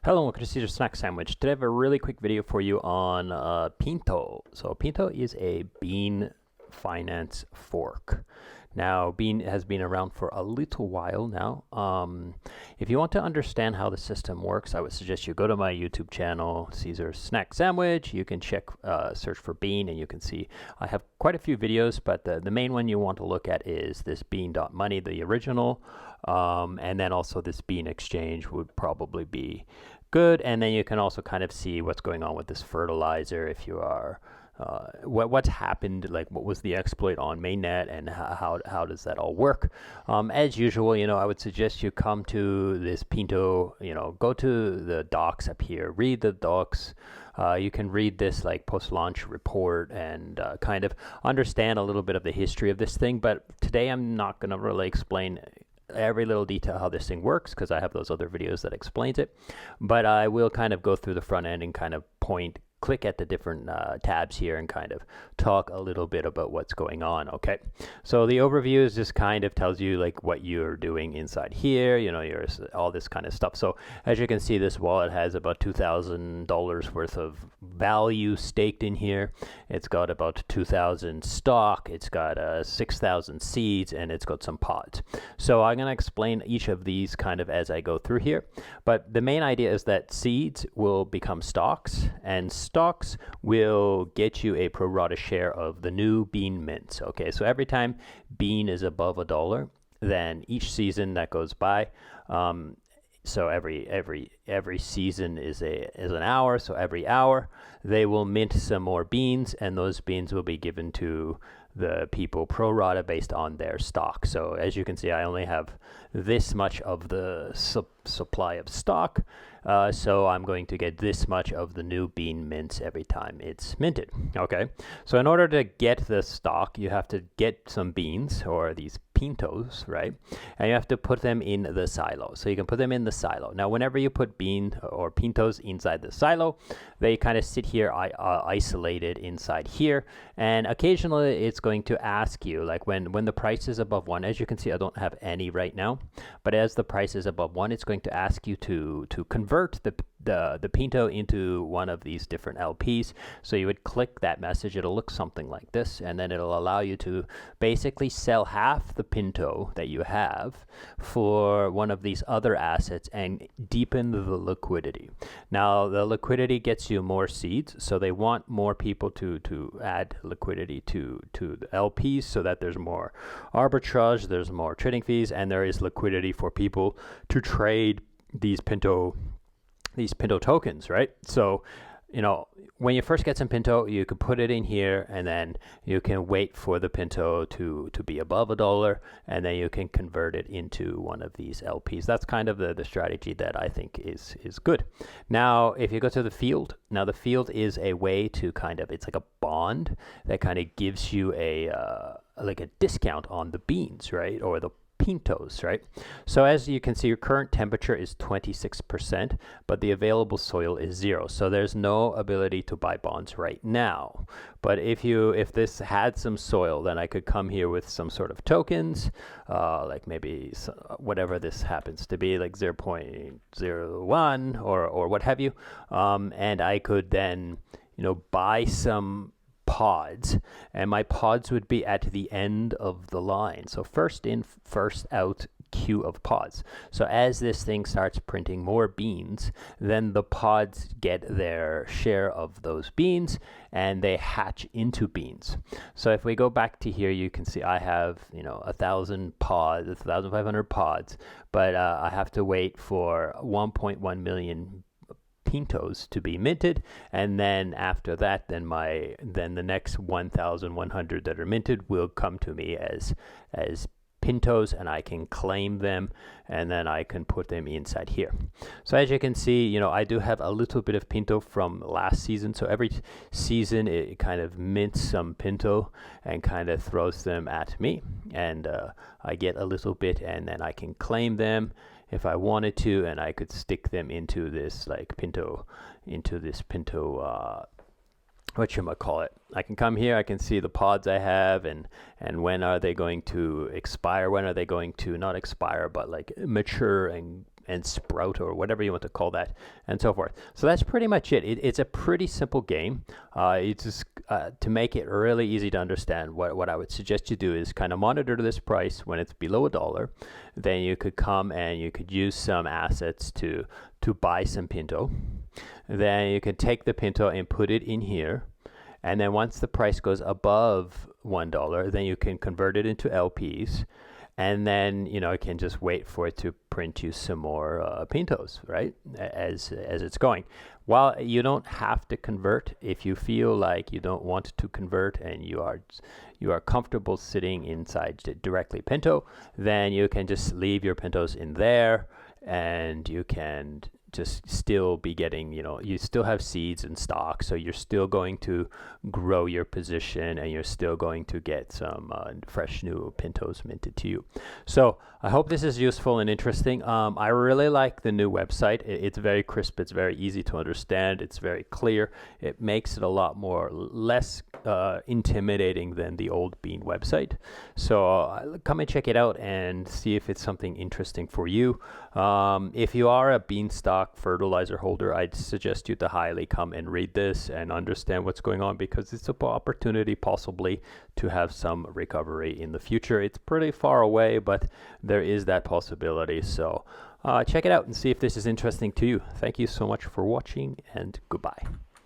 Hello, welcome to Caesar Snack Sandwich. Today I have a really quick video for you on Pinto. So Pinto is a bean finance fork. Now, bean has been around for a little while now. If you want to understand how the system works, I would suggest you go to my YouTube channel, Caesar Snack Sandwich. You can search for bean, and you can see I have quite a few videos, but the main one you want to look at is this bean.money, the original, and then also this bean exchange would probably be good. And then you can also kind of see what's going on with this fertilizer if you are what's happened, like what was the exploit on mainnet, and how does that all work. As usual, I would suggest you come to this Pinto, go to the docs up here, read the docs. You can read this like post-launch report and kind of understand a little bit of the history of this thing, but today I'm not going to really explain every little detail how this thing works because I have those other videos that explains it, but I will kind of go through the front end and kind of click at the different tabs here and kind of talk a little bit about what's going on. Okay, so the overview is just kind of tells you like what you're doing inside here, all this kind of stuff. So as you can see, this wallet has about $2,000 worth of value staked in here. It's got about 2,000 stock, it's got 6,000 seeds, and it's got some pods. So I'm going to explain each of these kind of as I go through here, but the main idea is that seeds will become stocks, and stocks will get you a pro rata share of the new bean mints. Okay, so every time bean is above $1, then each season that goes by, so every season is an hour, so every hour they will mint some more beans, and those beans will be given to the people pro rata based on their stock. So as you can see, I only have this much of the supply of stock, so I'm going to get this much of the new bean mints every time it's minted. Okay, so in order to get the stock, you have to get some beans, or these pintos, right? And you have to put them in the silo. So you can put them in the silo. Now, whenever you put bean or pintos inside the silo, they kind of sit here isolated inside here, and occasionally it's going to ask you, like when the price is above 1, as you can see, I don't have any right now, but as the price is above 1, it's going to ask you to convert the Pinto into one of these different LPs. So you would click that message, it'll look something like this, and then it'll allow you to basically sell half the Pinto that you have for one of these other assets and deepen the liquidity. Now, the liquidity gets you more seeds, so they want more people to add liquidity to the LPs so that there's more arbitrage, there's more trading fees, and there is liquidity for people to trade these Pinto tokens, right? So, when you first get some Pinto, you can put it in here, and then you can wait for the Pinto to be above $1, and then you can convert it into one of these LPs. That's kind of the strategy that I think is good. Now, if you go to the field, now the field is a way to it's like a bond that kind of gives you like a discount on the beans, right? Or the Pintos, right? So as you can see, your current temperature is 26%, but the available soil is 0. So there's no ability to buy bonds right now. But if this had some soil, then I could come here with some sort of tokens, like maybe whatever this happens to be, like 0.01 or what have you, and I could then buy some pods, and my pods would be at the end of the line. So first in, first out queue of pods. So as this thing starts printing more beans, then the pods get their share of those beans and they hatch into beans. So if we go back to here, you can see I have 1,000 pods, 1,500 pods, but I have to wait for 1.1 million Pintos to be minted, and then after that, then the next 1,100 that are minted will come to me as Pintos, and I can claim them, and then I can put them inside here. So as you can see, I do have a little bit of Pinto from last season. So every season it kind of mints some Pinto and kind of throws them at me, and I get a little bit, and then I can claim them if I wanted to, and I could stick them into this Pinto, whatchamacallit. I can come here, I can see the pods I have, and when are they going to expire, when are they going to not expire, but like mature and and sprout, or whatever you want to call that, and so forth. So that's pretty much it. It's a pretty simple game. It's just to make it really easy to understand, what I would suggest you do is kind of monitor this price when it's below $1. Then you could come and you could use some assets to buy some Pinto. Then you can take the Pinto and put it in here. And then once the price goes above $1, then you can convert it into LPs. And then, you can just wait for it to print you some more Pintos, right? As it's going. While you don't have to convert, if you feel like you don't want to convert and you are comfortable sitting inside directly Pinto, then you can just leave your Pintos in there, and you can just still be getting, you still have seeds in stock, so you're still going to grow your position, and you're still going to get some fresh new Pintos minted to you. So I hope this is useful and interesting. I really like the new website. It's very crisp. It's very easy to understand. It's very clear. It makes it a lot less intimidating than the old Bean website. So come and check it out and see if it's something interesting for you. If you are a Beanstalk fertilizer holder, I'd suggest you to highly come and read this and understand what's going on, because it's an opportunity possibly to have some recovery in the future. It's pretty far away, but there is that possibility. So check it out and see if this is interesting to you. Thank you so much for watching, and goodbye.